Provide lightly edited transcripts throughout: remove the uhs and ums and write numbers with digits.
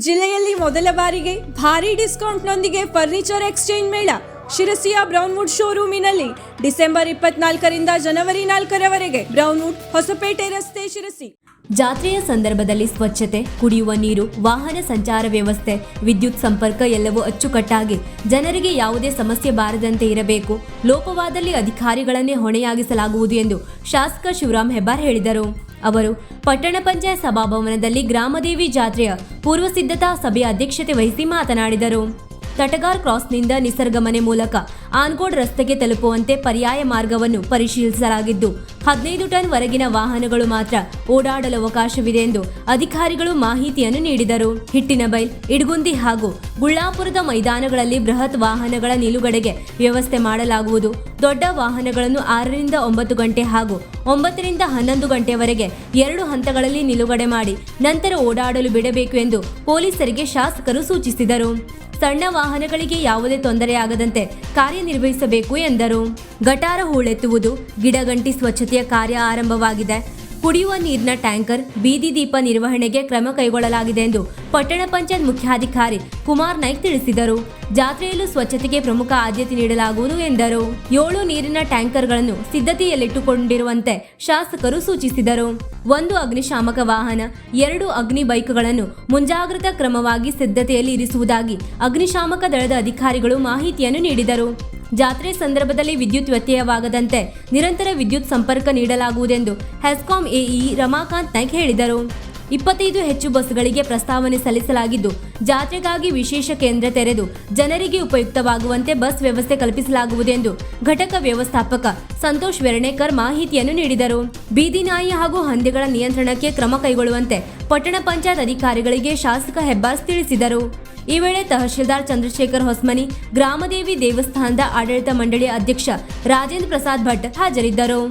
ಜಿಲ್ಲೆಯಲ್ಲಿ ಮೊದಲ ಬಾರಿಗೆ ಭಾರಿ ಡಿಸ್ಕೌಂಟ್ನೊಂದಿಗೆ ಫರ್ನಿಚರ್ ಎಕ್ಸ್ಚೇಂಜ್ ಮೇಳ ಶಿರಸಿಯ ಬ್ರೌನ್ವುಡ್ ಶೋರೂಮಿನಲ್ಲಿ ಡಿಸೆಂಬರ್ 24ರಿಂದ ಜನವರಿ 4ರವರೆಗೆ ಬ್ರೌನ್ವುಡ್ ಹೊಸಪೇಟೆ ರಸ್ತೆ ಶಿರಸಿ. ಜಾತ್ರೆಯ ಸಂದರ್ಭದಲ್ಲಿ ಸ್ವಚ್ಛತೆ, ಕುಡಿಯುವ ನೀರು, ವಾಹನ ಸಂಚಾರ ವ್ಯವಸ್ಥೆ, ವಿದ್ಯುತ್ ಸಂಪರ್ಕ ಎಲ್ಲವೂ ಅಚ್ಚುಕಟ್ಟಾಗಿ ಜನರಿಗೆ ಯಾವುದೇ ಸಮಸ್ಯೆ ಬಾರದಂತೆ ಇರಬೇಕು. ಲೋಪವಾದಲ್ಲಿ ಅಧಿಕಾರಿಗಳನ್ನೇ ಹೊಣೆಯಾಗಿಸಲಾಗುವುದು ಎಂದು ಶಾಸಕ ಶಿವರಾಮ್ ಹೆಬ್ಬಾರ್ ಹೇಳಿದರು. ಅವರು ಪಟ್ಟಣ ಪಂಚಾಯತ್ ಸಭಾಭವನದಲ್ಲಿ ಗ್ರಾಮದೇವಿ ಜಾತ್ರೆಯ ಪೂರ್ವ ಸಿದ್ಧತಾ ಸಭೆಯ ಅಧ್ಯಕ್ಷತೆ ವಹಿಸಿ ಮಾತನಾಡಿದರು. ತಟಗಾರ್ ಕ್ರಾಸ್ನಿಂದ ನಿಸರ್ಗ ಮನೆ ಮೂಲಕ ಆನ್ಗೋಡ್ ರಸ್ತೆಗೆ ತಲುಪುವಂತೆ ಪರ್ಯಾಯ ಮಾರ್ಗವನ್ನು ಪರಿಶೀಲಿಸಲಾಗಿದ್ದು 15 ಟನ್ ವರೆಗಿನ ವಾಹನಗಳು ಮಾತ್ರ ಓಡಾಡಲು ಅವಕಾಶವಿದೆ ಎಂದು ಅಧಿಕಾರಿಗಳು ಮಾಹಿತಿಯನ್ನು ನೀಡಿದರು. ಹಿಟ್ಟಿನಬೈಲ್, ಇಡಗುಂದಿ ಹಾಗೂ ಗುಳ್ಳಾಪುರದ ಮೈದಾನಗಳಲ್ಲಿ ಬೃಹತ್ ವಾಹನಗಳ ನಿಲುಗಡೆಗೆ ವ್ಯವಸ್ಥೆ ಮಾಡಲಾಗುವುದು. ದೊಡ್ಡ ವಾಹನಗಳನ್ನು 6ರಿಂದ 9 ಗಂಟೆ ಹಾಗೂ 9ರಿಂದ 11 ಗಂಟೆವರೆಗೆ 2 ಹಂತಗಳಲ್ಲಿ ನಿಲುಗಡೆ ಮಾಡಿ ನಂತರ ಓಡಾಡಲು ಬಿಡಬೇಕು ಎಂದು ಪೊಲೀಸರಿಗೆ ಶಾಸಕರು ಸೂಚಿಸಿದರು. ಸಣ್ಣ ವಾಹನಗಳಿಗೆ ಯಾವುದೇ ತೊಂದರೆಯಾಗದಂತೆ ಕಾರ್ಯನಿರ್ವಹಿಸಬೇಕು ಎಂದರು. ಗಟಾರ ಹೂಳೆತ್ತುವುದು, ಗಿಡಗಂಟಿ ಸ್ವಚ್ಛತೆಯ ಕಾರ್ಯ ಆರಂಭವಾಗಿದೆ. ಕುಡಿಯುವ ನೀರಿನ ಟ್ಯಾಂಕರ್, ಬೀದಿ ದೀಪ ನಿರ್ವಹಣೆಗೆ ಕ್ರಮ ಕೈಗೊಳ್ಳಲಾಗಿದೆ ಎಂದು ಪಟ್ಟಣ ಪಂಚಾಯತ್ ಮುಖ್ಯಾಧಿಕಾರಿ ಕುಮಾರ್ ನಾಯ್ಕ್ ತಿಳಿಸಿದರು. ಜಾತ್ರೆಯಲ್ಲೂ ಸ್ವಚ್ಛತೆಗೆ ಪ್ರಮುಖ ಆದ್ಯತೆ ನೀಡಲಾಗುವುದು ಎಂದರು. 7 ನೀರಿನ ಟ್ಯಾಂಕರ್ಗಳನ್ನು ಸಿದ್ಧತೆಯಲ್ಲಿಟ್ಟುಕೊಂಡಿರುವಂತೆ ಶಾಸಕರು ಸೂಚಿಸಿದರು. 1 ಅಗ್ನಿಶಾಮಕ ವಾಹನ, 2 ಅಗ್ನಿ ಬೈಕ್ಗಳನ್ನು ಮುಂಜಾಗ್ರತಾ ಕ್ರಮವಾಗಿ ಸಿದ್ಧತೆಯಲ್ಲಿ ಇರಿಸುವುದಾಗಿ ಅಗ್ನಿಶಾಮಕ ದಳದ ಅಧಿಕಾರಿಗಳು ಮಾಹಿತಿಯನ್ನು ನೀಡಿದರು. ಜಾತ್ರೆ ಸಂದರ್ಭದಲ್ಲಿ ವಿದ್ಯುತ್ ವ್ಯತ್ಯಯವಾಗದಂತೆ ನಿರಂತರ ವಿದ್ಯುತ್ ಸಂಪರ್ಕ ನೀಡಲಾಗುವುದೆಂದು ಹೆಸ್ಕಾಂ ಎಇ ರಮಾಕಾಂತ್ ನಾಯ್ಕ್ ಹೇಳಿದರು. 25 ಹೆಚ್ಚು ಬಸ್ಗಳಿಗೆ ಪ್ರಸ್ತಾವನೆ ಸಲ್ಲಿಸಲಾಗಿದ್ದು, ಜಾತ್ರೆಗಾಗಿ ವಿಶೇಷ ಕೇಂದ್ರ ತೆರೆದು ಜನರಿಗೆ ಉಪಯುಕ್ತವಾಗುವಂತೆ ಬಸ್ ವ್ಯವಸ್ಥೆ ಕಲ್ಪಿಸಲಾಗುವುದು ಎಂದು ಘಟಕ ವ್ಯವಸ್ಥಾಪಕ ಸಂತೋಷ್ ವೆರ್ಣೇಕರ್ ಮಾಹಿತಿಯನ್ನು ನೀಡಿದರು. ಬೀದಿ ನಾಯಿ ಹಾಗೂ ಹಂದಿಗಳ ನಿಯಂತ್ರಣಕ್ಕೆ ಕ್ರಮ ಕೈಗೊಳ್ಳುವಂತೆ ಪಟ್ಟಣ ಪಂಚಾಯತ್ ಅಧಿಕಾರಿಗಳಿಗೆ ಶಾಸಕ ಹೆಬ್ಬಾರ್ ತಿಳಿಸಿದರು. ಈ ವೇಳೆ ತಹಶೀಲ್ದಾರ್ ಚಂದ್ರಶೇಖರ್ ಹೊಸ್ಮನಿ, ಗ್ರಾಮದೇವಿ ದೇವಸ್ಥಾನದ ಆಡಳಿತ ಮಂಡಳಿ ಅಧ್ಯಕ್ಷ ರಾಜೇಂದ್ರ ಪ್ರಸಾದ್ ಭಟ್ ಹಾಜರಿದ್ದರು.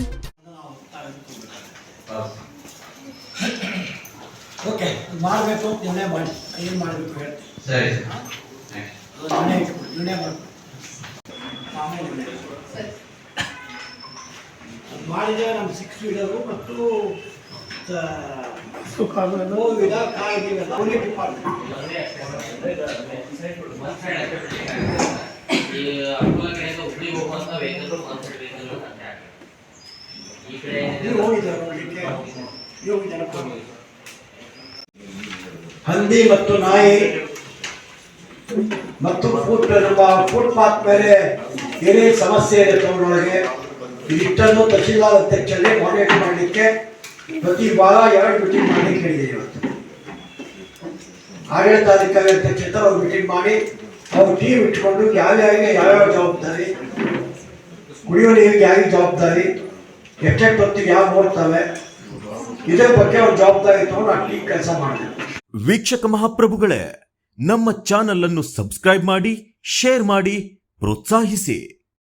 ಓಕೆ, ಮಾಡಬೇಕು ನಿರ್ಣಯ ಮಾಡಿ ಏನು ಮಾಡಬೇಕು ಹೇಳ್ತೀನಿ. ನಿರ್ಣಯ ಮಾಡಿದರೆ ನಮ್ಮ 6 ವೀಲರು ಮತ್ತು ಹಂದಿ ಮತ್ತು ನಾಯಿ ಮತ್ತು ಫುಟ್ಪಾತ್ ಮೇಲೆ ಏನೇ ಸಮಸ್ಯೆ ಇದೆ ಟೌನೊಳಗೆ ಇಷ್ಟನ್ನು ತಹಶೀಲ್ದಾರ್ ಅಧ್ಯಕ್ಷರೇ ಮಾನಿಟರ್ ಮಾಡಲಿಕ್ಕೆ ಪ್ರತಿ ವಾರ 2 ಮೀಟಿಂಗ್ ಮಾಡಲಿಕ್ಕೆ ಹೇಳಿದೆ. ಇವತ್ತು ಆಡಳಿತಾಧಿಕಾರಿ ಅಧ್ಯಕ್ಷತೆ ಅವ್ರು ಮೀಟಿಂಗ್ ಮಾಡಿ ಅವ್ರು ಟೀಮ್ ಇಟ್ಕೊಂಡು ಯಾವ್ಯಾವ ಜವಾಬ್ದಾರಿ, ಕುಡಿಯುವ ನೀರಿಗೆ ಯಾವ ಜವಾಬ್ದಾರಿ, ಎಷ್ಟೆಷ್ಟು ಹೊತ್ತಿಗೆ ಯಾವ ನೋಡ್ತವೆ, ಇದ್ರ ಬಗ್ಗೆ ಅವ್ರ ಜವಾಬ್ದಾರಿ ತಗೊಂಡು ಆ ಟೀಮ್ ಕೆಲಸ ಮಾಡಿದೆ. ವೀಕ್ಷಕ ಮಹಾಪ್ರಭುಗಳೇ, ನಮ್ಮ ಚಾನಲ್ ಅನ್ನು ಸಬ್ಸ್ಕ್ರೈಬ್ ಮಾಡಿ, ಶೇರ್ ಮಾಡಿ, ಪ್ರೋತ್ಸಾಹಿಸಿ.